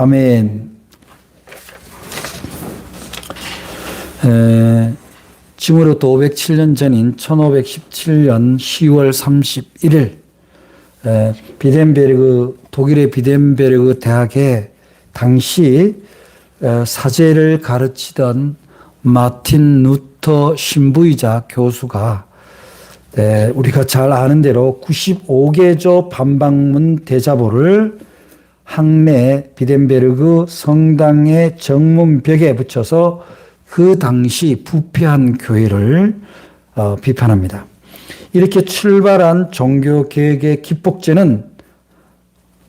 아멘. 지금으로부터 507년 전인 1517년 10월 31일 독일의 비덴베르그 대학에 당시 사제를 가르치던 마틴 루터 신부이자 교수가 우리가 잘 아는 대로 95개조 반박문 대자보를 항내 비덴베르그 성당의 정문벽에 붙여서 그 당시 부패한 교회를 비판합니다. 이렇게 출발한 종교개혁의 기폭제는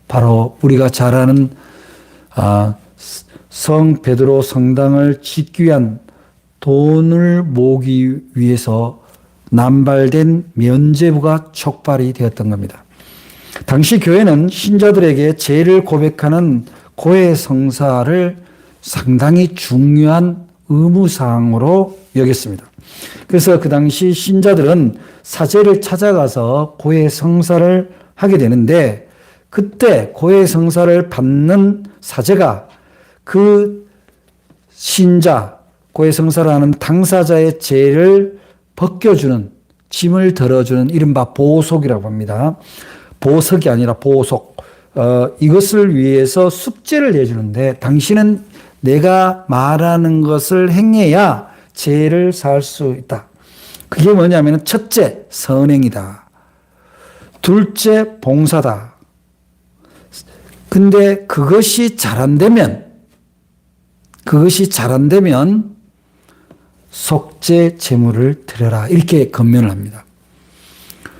바로 우리가 잘 아는 성 베드로 성당을 짓기 위한 돈을 모으기 위해서 남발된 면죄부가 촉발이 되었던 겁니다. 당시 교회는 신자들에게 죄를 고백하는 고해 성사를 상당히 중요한 의무사항으로 여겼습니다. 그래서 그 당시 신자들은 사제를 찾아가서 고해 성사를 하게 되는데, 그때 고해 성사를 받는 사제가 그 신자, 고해 성사를 하는 당사자의 죄를 벗겨주는, 짐을 덜어주는 이른바 보속이라고 합니다. 보석이 아니라 보속. 이것을 위해서 숙제를 내주는데, 당신은 내가 말하는 것을 행해야 죄를 살 수 있다. 그게 뭐냐면, 첫째, 선행이다. 둘째, 봉사다. 근데 그것이 잘 안 되면 속죄 제물을 드려라. 이렇게 권면을 합니다.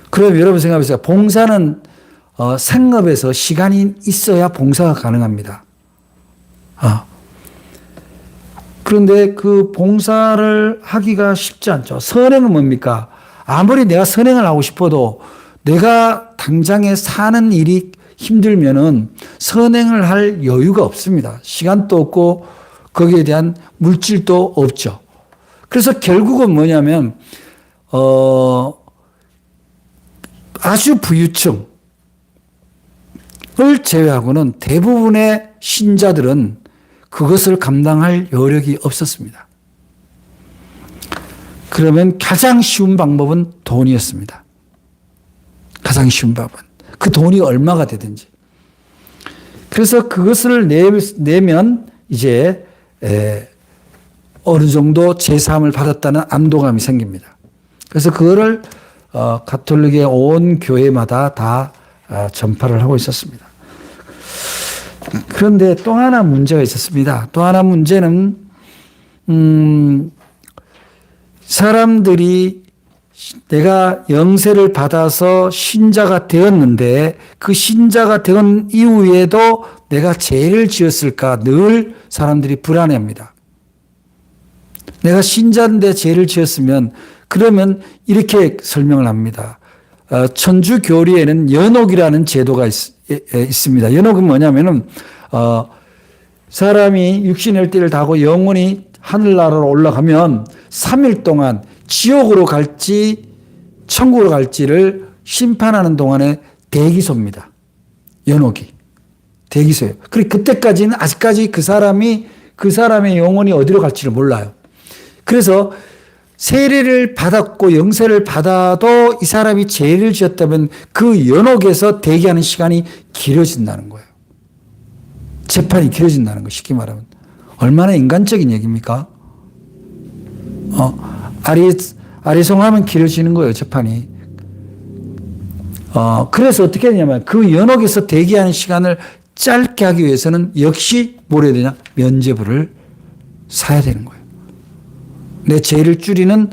그럼 여러분 생각해보세요. 봉사는 생업에서 시간이 있어야 봉사가 가능합니다. 그런데 그 봉사를 하기가 쉽지 않죠. 선행은 뭡니까? 아무리 내가 선행을 하고 싶어도 내가 당장에 사는 일이 힘들면은 선행을 할 여유가 없습니다. 시간도 없고 거기에 대한 물질도 없죠. 그래서 결국은 뭐냐면 아주 부유층을 제외하고는 대부분의 신자들은 그것을 감당할 여력이 없었습니다. 그러면 가장 쉬운 방법은 돈이었습니다. 가장 쉬운 방법은. 그 돈이 얼마가 되든지. 그래서 그것을 내면 이제 어느 정도 제사함을 받았다는 안도감이 생깁니다. 그래서 그거를 가톨릭의 온 교회마다 다 전파를 하고 있었습니다. 그런데 또 하나 문제가 있었습니다. 또 하나 문제는 사람들이 내가 영세를 받아서 신자가 되었는데 그 신자가 된 이후에도 내가 죄를 지었을까 늘 사람들이 불안해합니다. 내가 신자인데 죄를 지었으면, 그러면 이렇게 설명을 합니다. 천주 교리에는 연옥이라는 제도가 있습니다. 연옥은 뭐냐면은 사람이 육신의 띠를 다하고 영혼이 하늘나라로 올라가면 3일 동안 지옥으로 갈지 천국으로 갈지를 심판하는 동안의 대기소입니다. 연옥이. 대기소예요. 그리고 그때까지는 아직까지 그 사람의 영혼이 어디로 갈지를 몰라요. 그래서 세례를 받았고 영세를 받아도 이 사람이 죄를 지었다면 그 연옥에서 대기하는 시간이 길어진다는 거예요. 재판이 길어진다는 거, 쉽게 말하면. 얼마나 인간적인 얘기입니까? 아리송하면 길어지는 거예요, 재판이. 그래서 어떻게 하냐면 그 연옥에서 대기하는 시간을 짧게 하기 위해서는 역시 뭘 해야 되냐? 면죄부를 사야 되는 거예요. 내 죄를 줄이는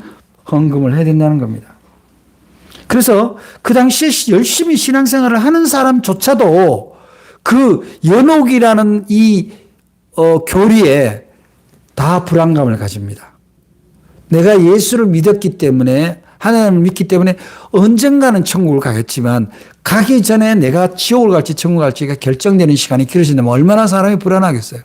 헌금을 해야 된다는 겁니다. 그래서 그 당시에 열심히 신앙생활을 하는 사람조차도 그 연옥이라는 이 교리에 다 불안감을 가집니다. 내가 예수를 믿었기 때문에, 하나님을 믿기 때문에 언젠가는 천국을 가겠지만 가기 전에 내가 지옥을 갈지 천국을 갈지가 결정되는 시간이 길어진다면 얼마나 사람이 불안하겠어요.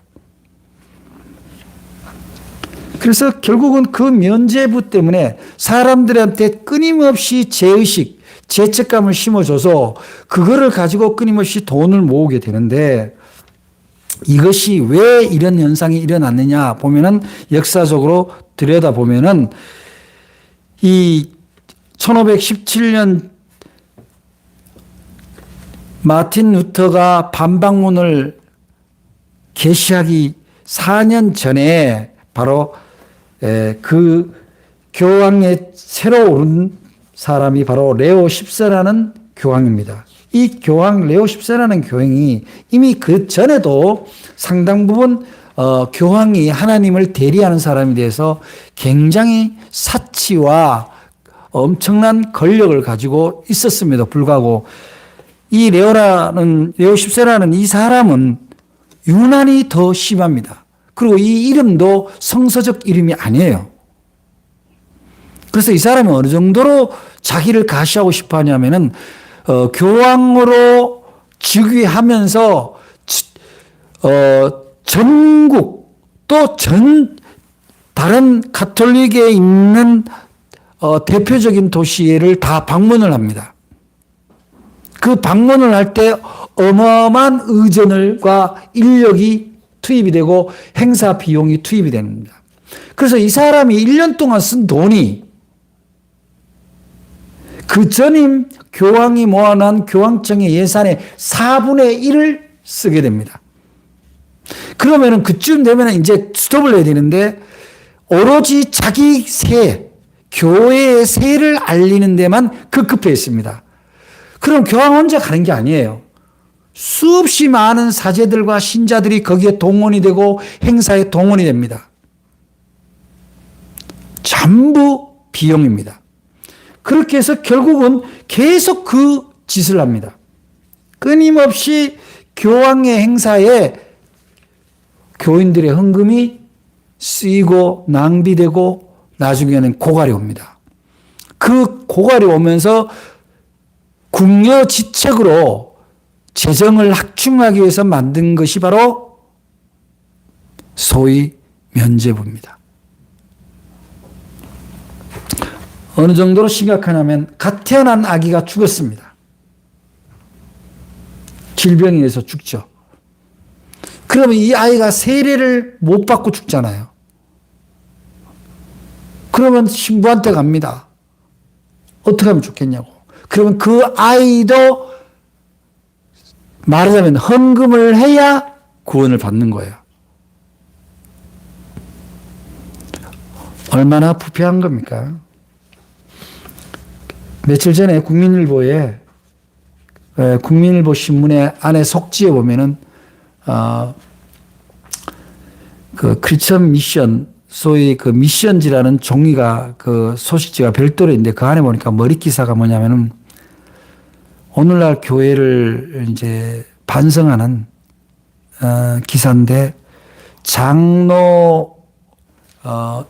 그래서 결국은 그 면죄부 때문에 사람들한테 끊임없이 죄의식, 죄책감을 심어줘서 그거를 가지고 끊임없이 돈을 모으게 되는데, 이것이 왜 이런 현상이 일어났느냐 보면은 역사적으로 들여다보면은 이 1517년 마틴 루터가 반박문을 게시하기 4년 전에 바로 그 교황에 새로 오른 사람이 바로 레오 10세라는 교황입니다. 이 교황 레오 10세라는 교황이 이미 그 전에도 상당 부분 교황이 하나님을 대리하는 사람에 대해서 굉장히 사치와 엄청난 권력을 가지고 있었음에도 불구하고 이 레오 10세라는 이 사람은 유난히 더 심합니다. 그리고 이 이름도 성서적 이름이 아니에요. 그래서 이 사람이 어느 정도로 자기를 가시하고 싶어 하냐면은 교황으로 즉위하면서 전국 또 다른 가톨릭에 있는 대표적인 도시를 다 방문을 합니다. 그 방문을 할 때 어마어마한 의전과 인력이 투입이 되고 행사 비용이 투입이 됩니다. 그래서 이 사람이 1년 동안 쓴 돈이 그 전임 교황이 모아놓은 교황청의 예산의 4분의 1을 쓰게 됩니다. 그러면은 그쯤 되면 이제 스톱을 해야 되는데 오로지 자기 세, 교회의 세를 알리는 데만 급급해 있습니다. 그럼 교황 혼자 가는 게 아니에요. 수없이 많은 사제들과 신자들이 거기에 동원이 되고 행사에 동원이 됩니다. 전부 비용입니다. 그렇게 해서 결국은 계속 그 짓을 합니다. 끊임없이 교황의 행사에 교인들의 헌금이 쓰이고 낭비되고 나중에는 고갈이 옵니다. 그 고갈이 오면서 궁여지책으로 재정을 확충하기 위해서 만든 것이 바로 소위 면죄부입니다. 어느 정도로 심각하냐면 갓 태어난 아기가 죽었습니다. 질병에 의해서 죽죠. 그러면 이 아이가 세례를 못 받고 죽잖아요. 그러면 신부한테 갑니다. 어떻게 하면 좋겠냐고. 그러면 그 아이도 말하자면 헌금을 해야 구원을 받는 거예요. 얼마나 부패한 겁니까? 며칠 전에 국민일보에 국민일보 신문의 안에 속지에 보면은 그 크리스천 미션 소위 그 미션지라는 종이가 그 소식지가 별도로 있는데 그 안에 보니까 머리 기사가 뭐냐면은 오늘날 교회를 이제 반성하는 기사인데 장로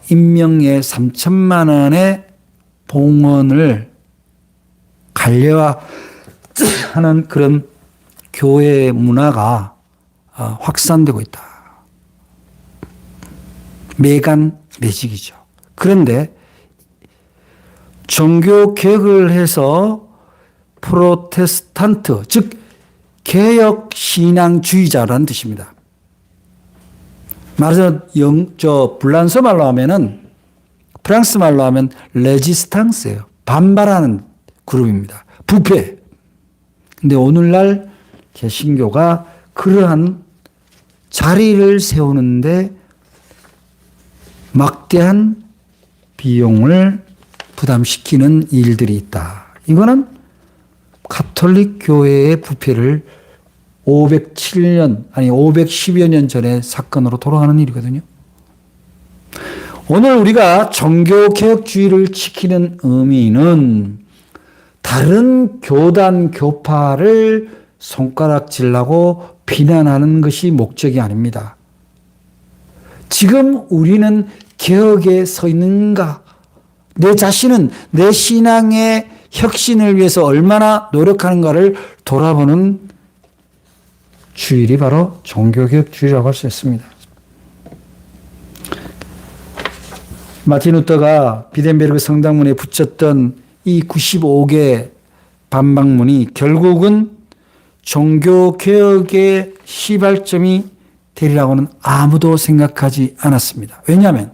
임명에 3천만 원의 봉헌을 관례화하는 그런 교회 문화가 확산되고 있다. 매간매직이죠. 그런데 종교 개혁을 해서 프로테스탄트, 즉 개혁 신앙주의자라는 뜻입니다. 말하자면 불란서 말로 하면은 프랑스 말로 하면 레지스탕스예요. 반발하는 그룹입니다. 부패. 근데 오늘날 개신교가 그러한 자리를 세우는데 막대한 비용을 부담시키는 일들이 있다. 이거는 가톨릭 교회의 부패를 510여 년 전의 사건으로 돌아가는 일이거든요. 오늘 우리가 종교개혁주의를 지키는 의미는 다른 교단, 교파를 손가락질하고 비난하는 것이 목적이 아닙니다. 지금 우리는 개혁에 서 있는가? 내 자신은 내 신앙의 혁신을 위해서 얼마나 노력하는가를 돌아보는 주일이 바로 종교개혁주의라고 할 수 있습니다. 마틴 루터가 비덴베르그 성당문에 붙였던 이 95개 반박문이 결국은 종교개혁의 시발점이 되리라고는 아무도 생각하지 않았습니다. 왜냐하면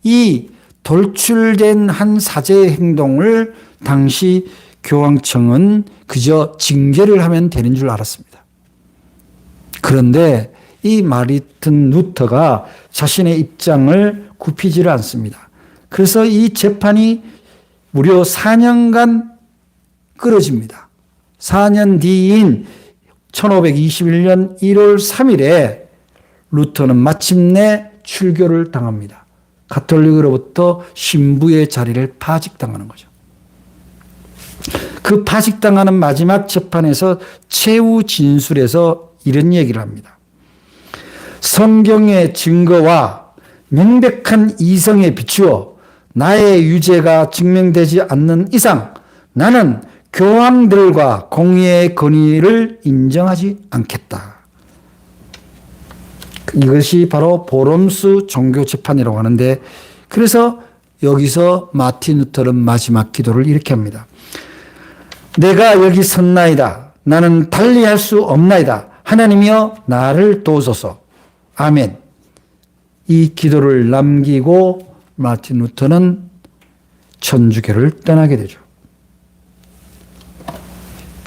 이 돌출된 한 사제의 행동을 당시 교황청은 그저 징계를 하면 되는 줄 알았습니다. 그런데 이 마르틴 루터가 자신의 입장을 굽히지를 않습니다. 그래서 이 재판이 무려 4년간 끌어집니다. 4년 뒤인 1521년 1월 3일에 루터는 마침내 출교를 당합니다. 가톨릭으로부터 신부의 자리를 파직당하는 거죠. 그 파직당하는 마지막 재판에서 최후 진술에서 이런 얘기를 합니다. 성경의 증거와 명백한 이성에 비추어 나의 유죄가 증명되지 않는 이상 나는 교황들과 공의의 권위를 인정하지 않겠다. 이것이 바로 보름수 종교재판이라고 하는데, 그래서 여기서 마틴 루터는 마지막 기도를 이렇게 합니다. 내가 여기 섰나이다. 나는 달리할 수 없나이다. 하나님이여 나를 도우소서. 아멘. 이 기도를 남기고 마틴 루터는 천주교를 떠나게 되죠.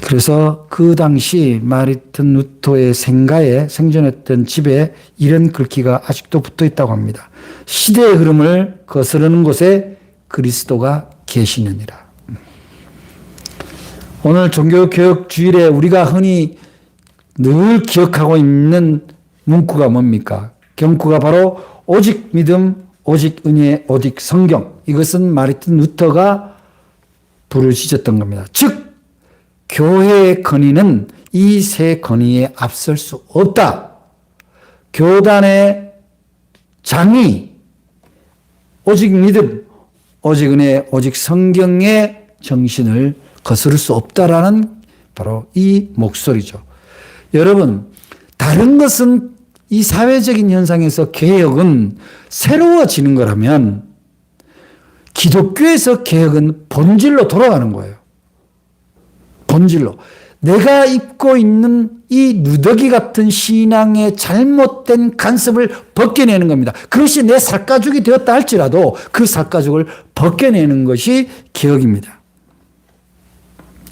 그래서 그 당시 마르틴 루터의 생가에 생존했던 집에 이런 글귀가 아직도 붙어 있다고 합니다. 시대의 흐름을 거스르는 곳에 그리스도가 계시느니라. 오늘 종교개혁 주일에 우리가 흔히 늘 기억하고 있는 문구가 뭡니까? 경구가 바로 오직 믿음, 오직 은혜, 오직 성경. 이것은 마르틴 루터가 부르짖었던 겁니다. 즉 교회의 권위는 이 세 권위에 앞설 수 없다. 교단의 장이 오직 믿음, 오직 은혜, 오직 성경의 정신을 거스를 수 없다라는 바로 이 목소리죠. 여러분, 다른 것은 이 사회적인 현상에서 개혁은 새로워지는 거라면 기독교에서 개혁은 본질로 돌아가는 거예요. 본질로. 내가 입고 있는 이 누더기 같은 신앙의 잘못된 간섭을 벗겨내는 겁니다. 그것이 내 살가죽이 되었다 할지라도 그 살가죽을 벗겨내는 것이 개혁입니다.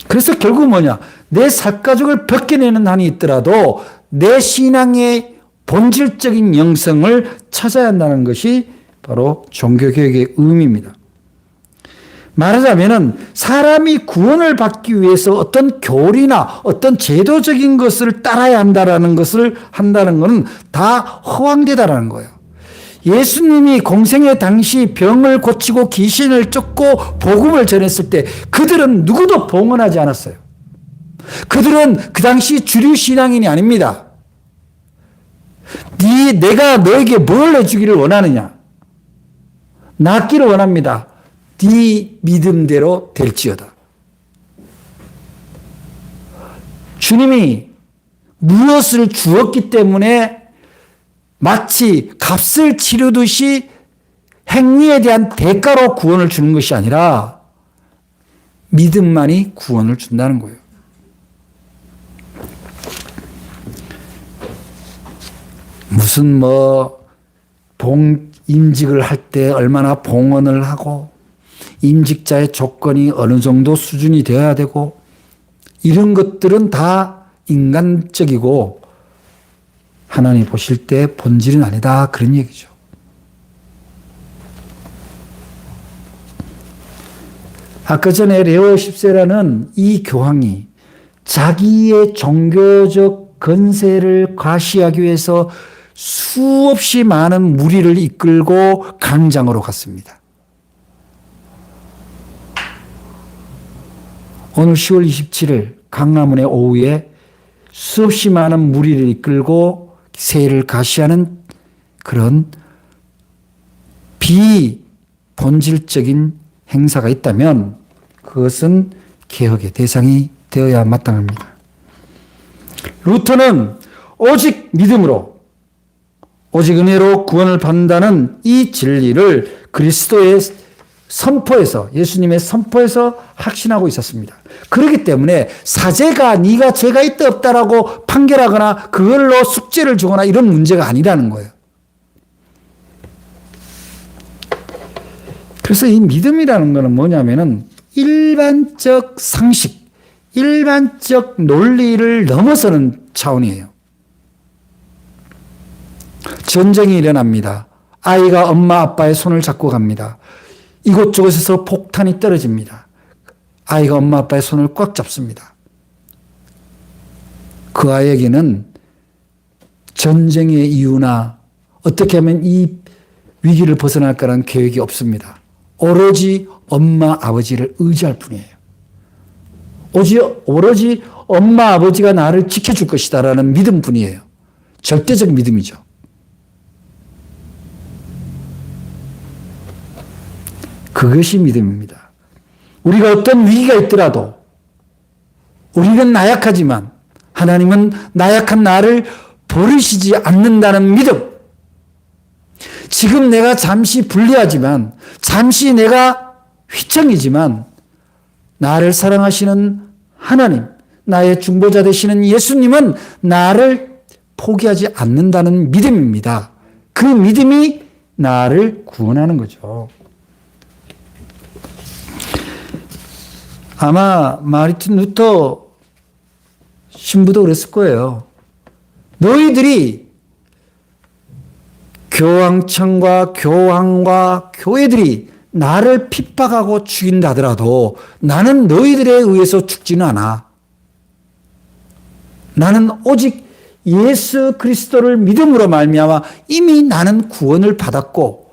그래서 결국 뭐냐? 내 살가죽을 벗겨내는 한이 있더라도 내 신앙의 본질적인 영성을 찾아야 한다는 것이 바로 종교개혁의 의미입니다. 말하자면 사람이 구원을 받기 위해서 어떤 교리나 어떤 제도적인 것을 따라야 한다는 것을 한다는 것은 다 허황되다라는 거예요. 예수님이 공생의 당시 병을 고치고 귀신을 쫓고 복음을 전했을 때 그들은 누구도 봉헌하지 않았어요. 그들은 그 당시 주류 신앙인이 아닙니다. 내가 너에게 뭘 해주기를 원하느냐? 낫기를 원합니다. 네 믿음대로 될지어다. 주님이 무엇을 주었기 때문에 마치 값을 치르듯이 행위에 대한 대가로 구원을 주는 것이 아니라 믿음만이 구원을 준다는 거예요. 무슨 임직을 할 때 얼마나 봉헌을 하고 임직자의 조건이 어느 정도 수준이 되어야 되고 이런 것들은 다 인간적이고 하나님 보실 때 본질은 아니다. 그런 얘기죠. 아까 전에 레오 10세라는 이 교황이 자기의 종교적 건세를 과시하기 위해서 수없이 많은 무리를 이끌고 강장으로 갔습니다. 오늘 10월 27일 강화문의 오후에 수없이 많은 무리를 이끌고 세를 가시하는 그런 비본질적인 행사가 있다면 그것은 개혁의 대상이 되어야 마땅합니다. 루터는 오직 믿음으로 오직 은혜로 구원을 받는다는 이 진리를 그리스도의 선포에서 예수님의 선포에서 확신하고 있었습니다. 그렇기 때문에 사제가 네가 죄가 있다 없다라고 판결하거나 그걸로 숙제를 주거나 이런 문제가 아니라는 거예요. 그래서 이 믿음이라는 것은 뭐냐면은 일반적 상식, 일반적 논리를 넘어서는 차원이에요. 전쟁이 일어납니다. 아이가 엄마 아빠의 손을 잡고 갑니다. 이곳저곳에서 폭탄이 떨어집니다. 아이가 엄마 아빠의 손을 꽉 잡습니다. 그 아이에게는 전쟁의 이유나 어떻게 하면 이 위기를 벗어날까라는 계획이 없습니다. 오로지 엄마 아버지를 의지할 뿐이에요. 오로지 엄마 아버지가 나를 지켜줄 것이다라는 믿음뿐이에요. 절대적 믿음이죠. 그것이 믿음입니다. 우리가 어떤 위기가 있더라도 우리는 나약하지만 하나님은 나약한 나를 버리시지 않는다는 믿음. 지금 내가 잠시 불리하지만, 잠시 내가 휘청이지만 나를 사랑하시는 하나님, 나의 중보자 되시는 예수님은 나를 포기하지 않는다는 믿음입니다. 그 믿음이 나를 구원하는 거죠. 아마 마르틴 루터 신부도 그랬을 거예요. 너희들이 교황청과 교황과 교회들이 나를 핍박하고 죽인다 하더라도 나는 너희들에 의해서 죽지는 않아. 나는 오직 예수 그리스도를 믿음으로 말미암아 이미 나는 구원을 받았고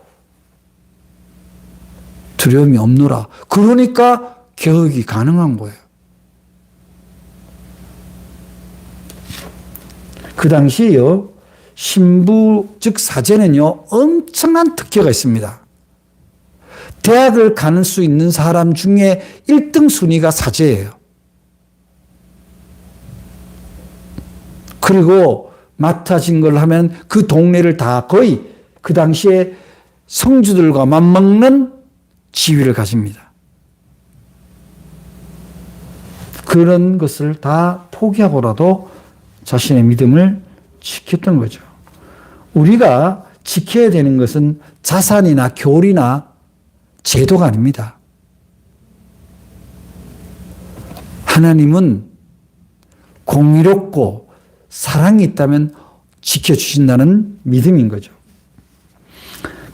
두려움이 없노라. 그러니까 개혁이 가능한 거예요. 그 당시에요, 신부 즉 사제는요 엄청난 특혜가 있습니다. 대학을 가는 수 있는 사람 중에 1등 순위가 사제예요. 그리고 맡아진 걸 하면 그 동네를 다 거의 그 당시에 성주들과 맞먹는 지위를 가집니다. 그런 것을 다 포기하고라도 자신의 믿음을 지켰던 거죠. 우리가 지켜야 되는 것은 자산이나 교리나 제도가 아닙니다. 하나님은 공의롭고 사랑이 있다면 지켜주신다는 믿음인 거죠.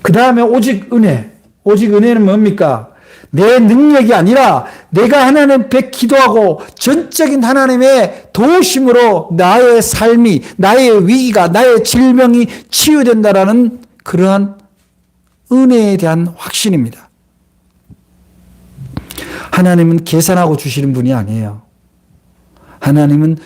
그 다음에 오직 은혜. 오직 은혜는 뭡니까? 내 능력이 아니라 내가 하나님 앞에 기도하고 전적인 하나님의 도우심으로 나의 삶이, 나의 위기가, 나의 질병이 치유된다라는 그러한 은혜에 대한 확신입니다. 하나님은 계산하고 주시는 분이 아니에요. 하나님은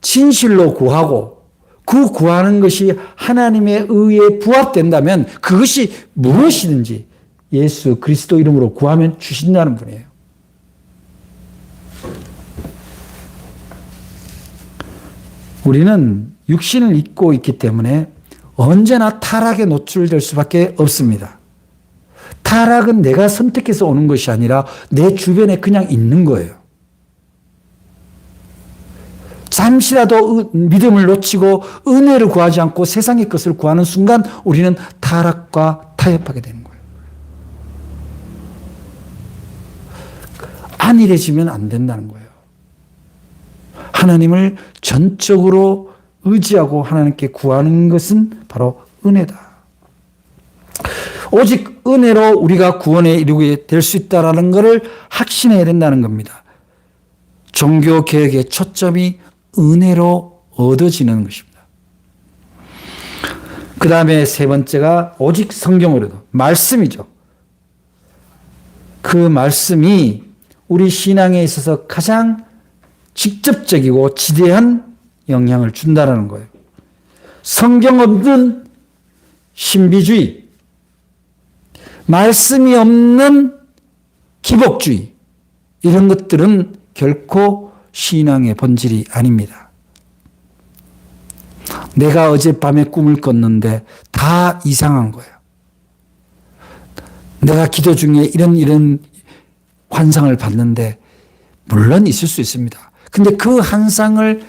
진실로 구하고 그 구하는 것이 하나님의 의에 부합된다면 그것이 무엇이든지 예수 그리스도 이름으로 구하면 주신다는 분이에요. 우리는 육신을 입고 있기 때문에 언제나 타락에 노출될 수밖에 없습니다. 타락은 내가 선택해서 오는 것이 아니라 내 주변에 그냥 있는 거예요. 잠시라도 믿음을 놓치고 은혜를 구하지 않고 세상의 것을 구하는 순간 우리는 타락과 타협하게 되는 거예요. 안일해지면 안 된다는 거예요. 하나님을 전적으로 의지하고 하나님께 구하는 것은 바로 은혜다. 오직 은혜로 우리가 구원에 이르게 될 수 있다는 것을 확신해야 된다는 겁니다. 종교 개혁의 초점이 은혜로 얻어지는 것입니다. 그 다음에 세 번째가 오직 성경으로도 말씀이죠. 그 말씀이 우리 신앙에 있어서 가장 직접적이고 지대한 영향을 준다는 거예요. 성경 없는 신비주의, 말씀이 없는 기복주의, 이런 것들은 결코 신앙의 본질이 아닙니다. 내가 어젯밤에 꿈을 꿨는데 다 이상한 거예요. 내가 기도 중에 이런 환상을 봤는데 물론 있을 수 있습니다. 근데 그 환상을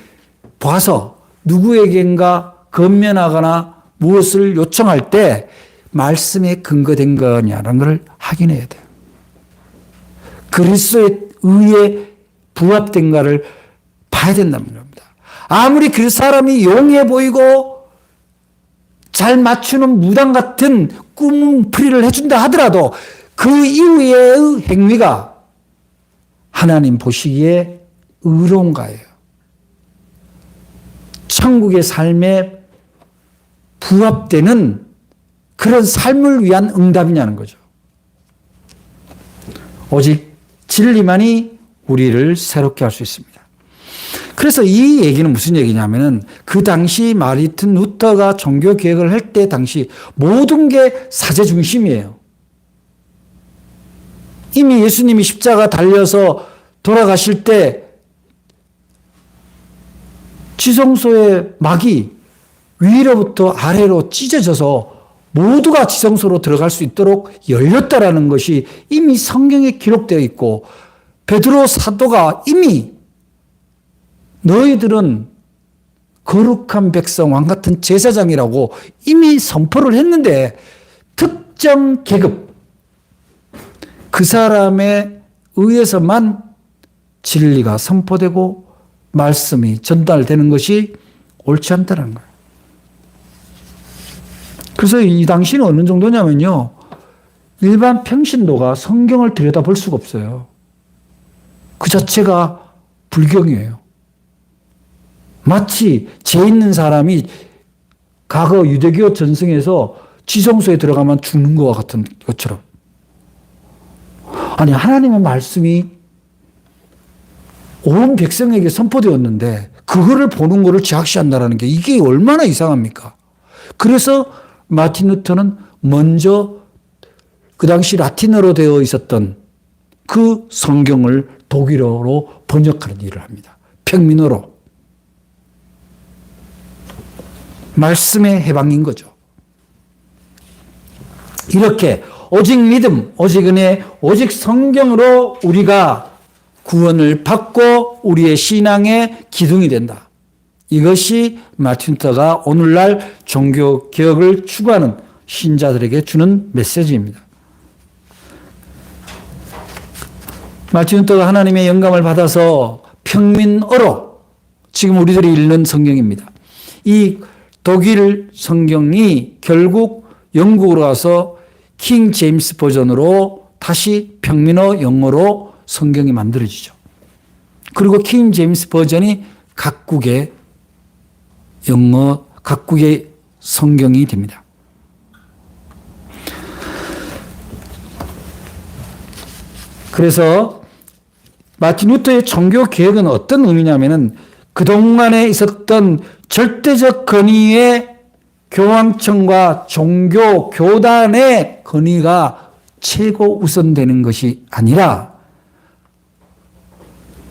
봐서 누구에겐가 건면하거나 무엇을 요청할 때 말씀에 근거된 거냐라는 걸 확인해야 돼요. 그리스도의 의에 부합된가를 봐야 된다는 겁니다. 아무리 그 사람이 용해 보이고 잘 맞추는 무당 같은 꿈풀이를 해준다 하더라도 그 이후의 행위가 하나님 보시기에 의로운가예요. 천국의 삶에 부합되는 그런 삶을 위한 응답이냐는 거죠. 오직 진리만이 우리를 새롭게 할 수 있습니다. 그래서 이 얘기는 무슨 얘기냐면은 그 당시 마르틴 루터가 종교 개혁을 할 때 당시 모든 게 사제 중심이에요. 이미 예수님이 십자가 달려서 돌아가실 때 지성소의 막이 위로부터 아래로 찢어져서 모두가 지성소로 들어갈 수 있도록 열렸다라는 것이 이미 성경에 기록되어 있고 베드로 사도가 이미 너희들은 거룩한 백성 왕 같은 제사장이라고 이미 선포를 했는데 특정 계급 그 사람에 의해서만 진리가 선포되고 말씀이 전달되는 것이 옳지 않다는 거예요. 그래서 이 당시는 어느 정도냐면요. 일반 평신도가 성경을 들여다볼 수가 없어요. 그 자체가 불경이에요. 마치 죄 있는 사람이 과거 유대교 전승에서 지성소에 들어가면 죽는 것과 같은 것처럼. 아니, 하나님의 말씀이 온 백성에게 선포되었는데 그거를 보는 것을 제약시한다는 게 이게 얼마나 이상합니까? 그래서 마틴 루터는 먼저 그 당시 라틴어로 되어 있었던 그 성경을 독일어로 번역하는 일을 합니다. 평민어로. 말씀의 해방인 거죠. 이렇게 오직 믿음, 오직 은혜, 오직 성경으로 우리가 구원을 받고 우리의 신앙의 기둥이 된다. 이것이 마틴 루터가 오늘날 종교 개혁을 추구하는 신자들에게 주는 메시지입니다. 마틴 루터가 하나님의 영감을 받아서 평민어로 지금 우리들이 읽는 성경입니다. 이 독일 성경이 결국 영국으로 가서 킹 제임스 버전으로 다시 평민어 영어로 성경이 만들어지죠. 그리고 킹 제임스 버전이 각국의 영어, 각국의 성경이 됩니다. 그래서 마틴 루터의 종교 개혁은 어떤 의미냐면은 그동안에 있었던 절대적 권위의 교황청과 종교, 교단의 권위가 최고 우선되는 것이 아니라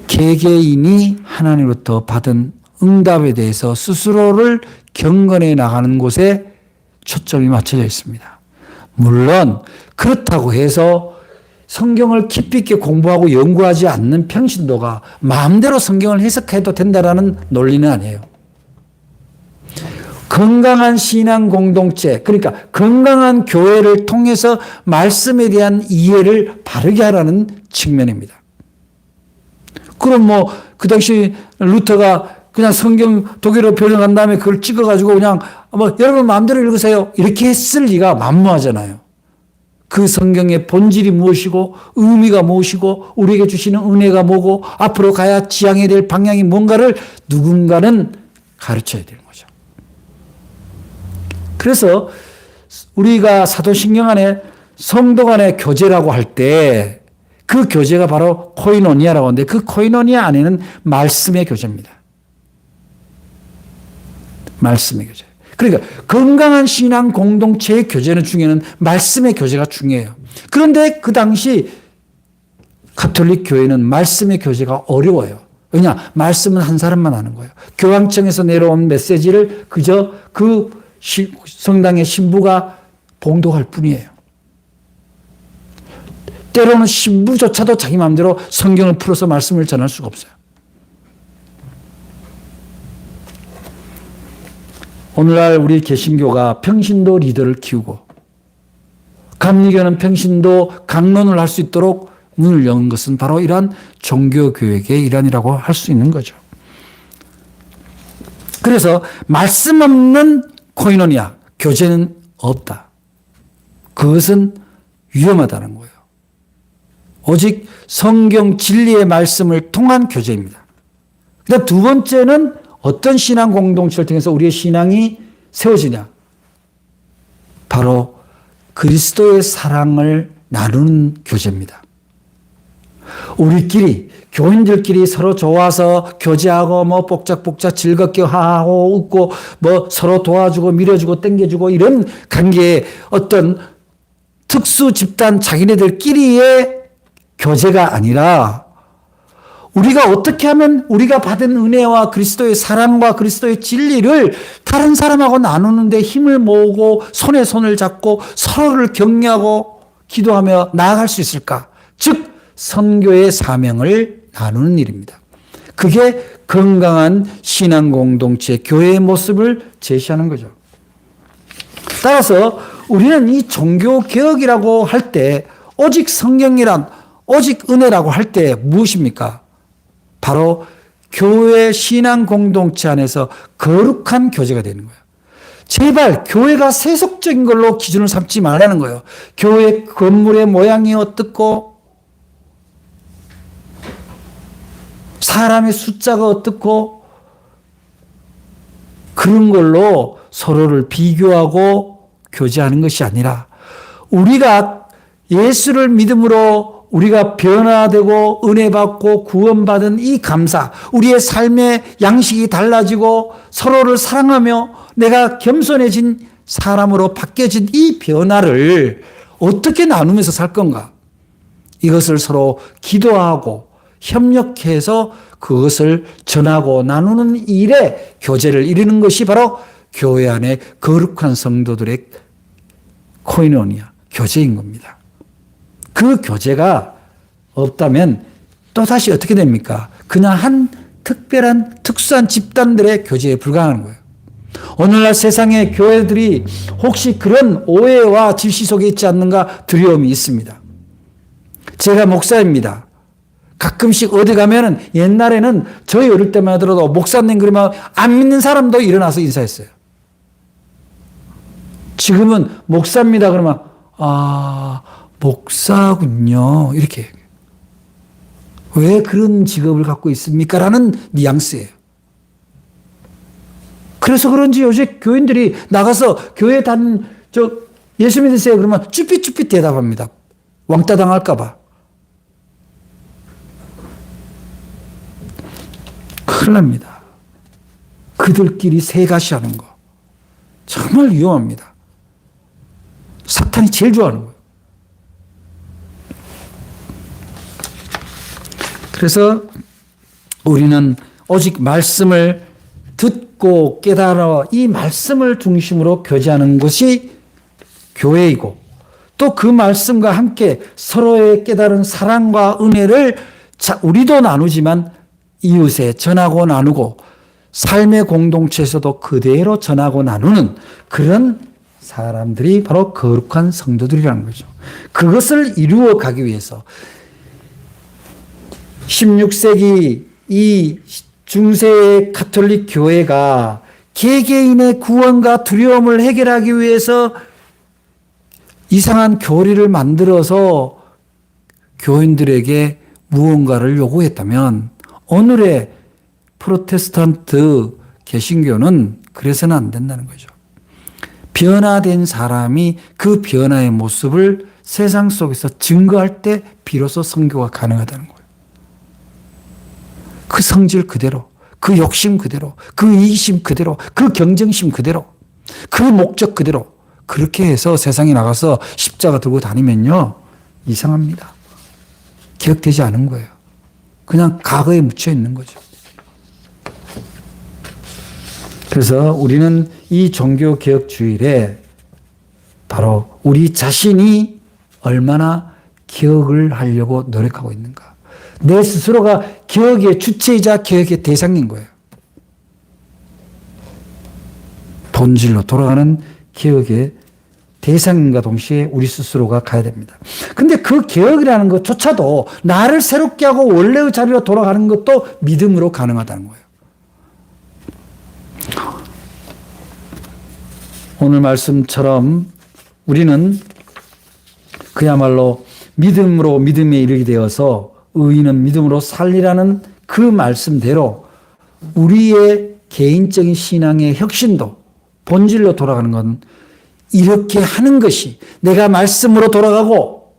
개개인이 하나님으로부터 받은 응답에 대해서 스스로를 경건해 나가는 곳에 초점이 맞춰져 있습니다. 물론 그렇다고 해서 성경을 깊이 있게 공부하고 연구하지 않는 평신도가 마음대로 성경을 해석해도 된다라는 논리는 아니에요. 건강한 신앙 공동체, 그러니까 건강한 교회를 통해서 말씀에 대한 이해를 바르게 하라는 측면입니다. 그럼 뭐 그 당시 루터가 그냥 성경 독일어 번역한 다음에 그걸 찍어가지고 그냥 뭐 여러분 마음대로 읽으세요 이렇게 했을 리가 만무하잖아요. 그 성경의 본질이 무엇이고 의미가 무엇이고 우리에게 주시는 은혜가 뭐고 앞으로 가야 지향해야 될 방향이 뭔가를 누군가는 가르쳐야 되는 거죠. 그래서 우리가 사도신경 안에 성도 간의 교제라고 할 때 그 교제가 바로 코이노니아라고 하는데 그 코이노니아 안에는 말씀의 교제입니다. 말씀의 교제. 그러니까 건강한 신앙 공동체의 교제는 중요해는 말씀의 교제가 중요해요. 그런데 그 당시 가톨릭 교회는 말씀의 교제가 어려워요. 왜냐? 말씀은 한 사람만 하는 거예요. 교황청에서 내려온 메시지를 그저 그 성당의 신부가 봉독할 뿐이에요. 때로는 신부조차도 자기 마음대로 성경을 풀어서 말씀을 전할 수가 없어요. 오늘날 우리 개신교가 평신도 리더를 키우고 감리교는 평신도 강론을 할 수 있도록 문을 여는 것은 바로 이러한 종교교육의 일환이라고 할 수 있는 거죠. 그래서 말씀 없는 코이노니아, 교제는 없다. 그것은 위험하다는 거예요. 오직 성경 진리의 말씀을 통한 교제입니다. 그다음 두 번째는 어떤 신앙 공동체를 통해서 우리의 신앙이 세워지냐? 바로 그리스도의 사랑을 나누는 교제입니다. 우리끼리 교인들끼리 서로 좋아서 교제하고 뭐 복작복작 즐겁게 하고 웃고 뭐 서로 도와주고 밀어주고 땡겨주고 이런 관계의 어떤 특수 집단 자기네들끼리의 교제가 아니라 우리가 어떻게 하면 우리가 받은 은혜와 그리스도의 사랑과 그리스도의 진리를 다른 사람하고 나누는 데 힘을 모으고 손에 손을 잡고 서로를 격려하고 기도하며 나아갈 수 있을까? 즉 선교의 사명을 나누는 일입니다. 그게 건강한 신앙 공동체, 교회의 모습을 제시하는 거죠. 따라서 우리는 이 종교 개혁이라고 할 때 오직 성경이란 오직 은혜라고 할 때 무엇입니까? 바로 교회 신앙 공동체 안에서 거룩한 교제가 되는 거예요. 제발 교회가 세속적인 걸로 기준을 삼지 말라는 거예요. 교회 건물의 모양이 어떻고 사람의 숫자가 어떻고 그런 걸로 서로를 비교하고 교제하는 것이 아니라 우리가 예수를 믿음으로 우리가 변화되고 은혜받고 구원받은 이 감사, 우리의 삶의 양식이 달라지고 서로를 사랑하며 내가 겸손해진 사람으로 바뀌어진 이 변화를 어떻게 나누면서 살 건가? 이것을 서로 기도하고 협력해서 그것을 전하고 나누는 일에 교제를 이루는 것이 바로 교회 안에 거룩한 성도들의 코이노니아, 교제인 겁니다. 그 교제가 없다면 또다시 어떻게 됩니까? 그냥 한 특별한 특수한 집단들의 교제에 불과한 거예요. 오늘날 세상의 교회들이 혹시 그런 오해와 질시 속에 있지 않는가 두려움이 있습니다. 제가 목사입니다. 가끔씩 어디 가면은 옛날에는 저희 어릴 때만 하더라도 목사님 그러면 안 믿는 사람도 일어나서 인사했어요. 지금은 목사입니다 그러면 목사군요. 이렇게 얘기해요. 왜 그런 직업을 갖고 있습니까? 라는 뉘앙스예요. 그래서 그런지 요새 교인들이 나가서 교회 예수 믿으세요. 그러면 쭈삣쭈삣 대답합니다. 왕따 당할까봐. 큰일 납니다. 그들끼리 세가시 하는 거. 정말 위험합니다. 사탄이 제일 좋아하는 거예요. 그래서 우리는 오직 말씀을 듣고 깨달아 이 말씀을 중심으로 교제하는 것이 교회이고 또 그 말씀과 함께 서로의 깨달은 사랑과 은혜를 우리도 나누지만 이웃에 전하고 나누고 삶의 공동체에서도 그대로 전하고 나누는 그런 사람들이 바로 거룩한 성도들이라는 거죠. 그것을 이루어 가기 위해서 16세기 이 중세의 가톨릭 교회가 개개인의 구원과 두려움을 해결하기 위해서 이상한 교리를 만들어서 교인들에게 무언가를 요구했다면 오늘의 프로테스탄트 개신교는 그래서는 안 된다는 거죠. 변화된 사람이 그 변화의 모습을 세상 속에서 증거할 때 비로소 선교가 가능하다는 거예요. 그 성질 그대로, 그 욕심 그대로, 그 이기심 그대로, 그 경쟁심 그대로, 그 목적 그대로 그렇게 해서 세상에 나가서 십자가 들고 다니면요 이상합니다. 기억되지 않은 거예요. 그냥 과거에 묻혀 있는 거죠. 그래서 우리는 이 종교개혁 주일에 바로 우리 자신이 얼마나 개혁을 하려고 노력하고 있는가? 내 스스로가 개혁의 주체이자 개혁의 대상인 거예요. 본질로 돌아가는 개혁의 대상인가 동시에 우리 스스로가 가야 됩니다. 근데 그 개혁이라는 것조차도 나를 새롭게 하고 원래의 자리로 돌아가는 것도 믿음으로 가능하다는 거예요. 오늘 말씀처럼 우리는 그야말로 믿음으로 믿음에 이르게 되어서 의인은 믿음으로 살리라는 그 말씀대로 우리의 개인적인 신앙의 혁신도 본질로 돌아가는 건 이렇게 하는 것이 내가 말씀으로 돌아가고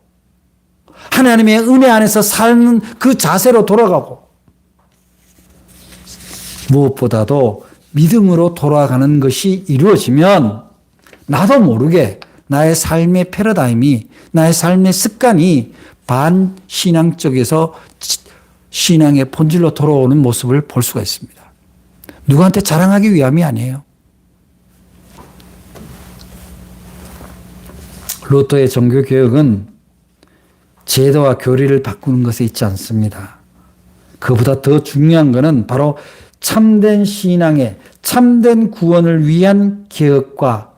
하나님의 은혜 안에서 사는 그 자세로 돌아가고 무엇보다도 믿음으로 돌아가는 것이 이루어지면 나도 모르게 나의 삶의 패러다임이 나의 삶의 습관이 반신앙 쪽에서 신앙의 본질로 돌아오는 모습을 볼 수가 있습니다. 누구한테 자랑하기 위함이 아니에요. 루터의 종교개혁은 제도와 교리를 바꾸는 것에 있지 않습니다. 그보다 더 중요한 것은 바로 참된 신앙의 참된 구원을 위한 개혁과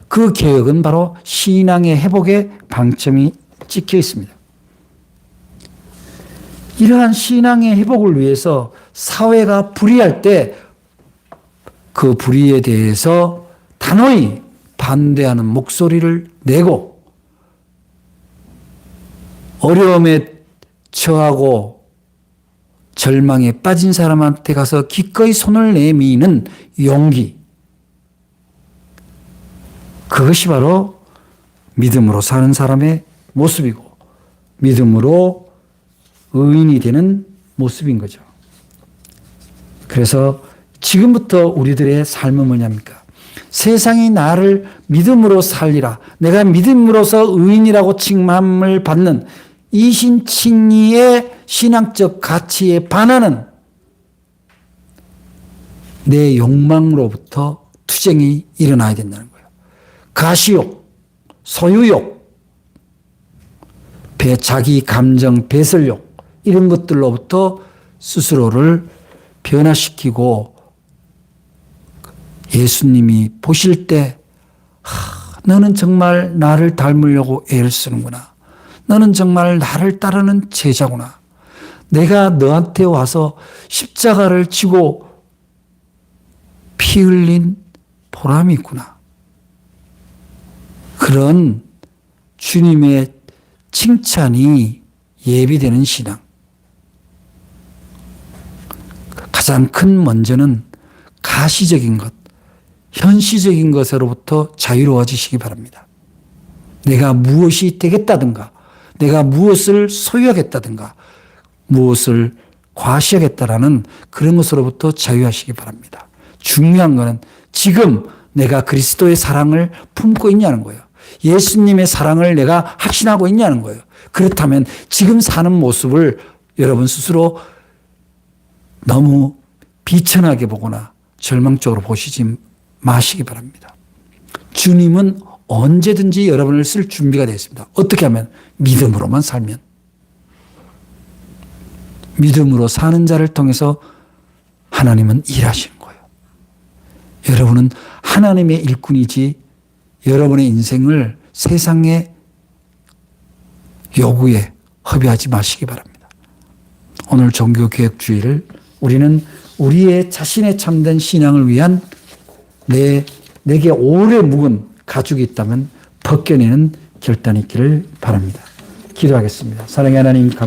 그 개혁은 바로 신앙의 회복에 방점이 찍혀 있습니다. 이러한 신앙의 회복을 위해서 사회가 불의할 때 그 불의에 대해서 단호히 반대하는 목소리를 내고 어려움에 처하고 절망에 빠진 사람한테 가서 기꺼이 손을 내미는 용기, 그것이 바로 믿음으로 사는 사람의 모습이고 믿음으로 의인이 되는 모습인 거죠. 그래서 지금부터 우리들의 삶은 뭐냐입니까? 세상이 나를 믿음으로 살리라, 내가 믿음으로서 의인이라고 칭함을 받는 이신칭의의 신앙적 가치에 반하는 내 욕망으로부터 투쟁이 일어나야 된다는 거예요. 가시욕, 소유욕, 자기 감정 배설욕, 이런 것들로부터 스스로를 변화시키고 예수님이 보실 때 너는 정말 나를 닮으려고 애를 쓰는구나. 너는 정말 나를 따르는 제자구나. 내가 너한테 와서 십자가를 지고 피 흘린 보람이 있구나. 그런 주님의 칭찬이 예비되는 신앙. 가장 큰 먼저는 가시적인 것, 현시적인 것으로부터 자유로워지시기 바랍니다. 내가 무엇이 되겠다든가, 내가 무엇을 소유하겠다든가, 무엇을 과시하겠다라는 그런 것으로부터 자유하시기 바랍니다. 중요한 것은 지금 내가 그리스도의 사랑을 품고 있냐는 거예요. 예수님의 사랑을 내가 확신하고 있냐는 거예요. 그렇다면 지금 사는 모습을 여러분 스스로 너무 비천하게 보거나 절망적으로 보시지 마시기 바랍니다. 주님은 언제든지 여러분을 쓸 준비가 되어 있습니다. 어떻게 하면? 믿음으로만 살면. 믿음으로 사는 자를 통해서 하나님은 일하시는 거예요. 여러분은 하나님의 일꾼이지 여러분의 인생을 세상의 요구에 허비하지 마시기 바랍니다. 오늘 종교개혁주의를 우리는 우리의 자신의 참된 신앙을 위한 내게 오래 묵은 가죽이 있다면 벗겨내는 결단이 있기를 바랍니다. 기도하겠습니다. 사랑의 하나님,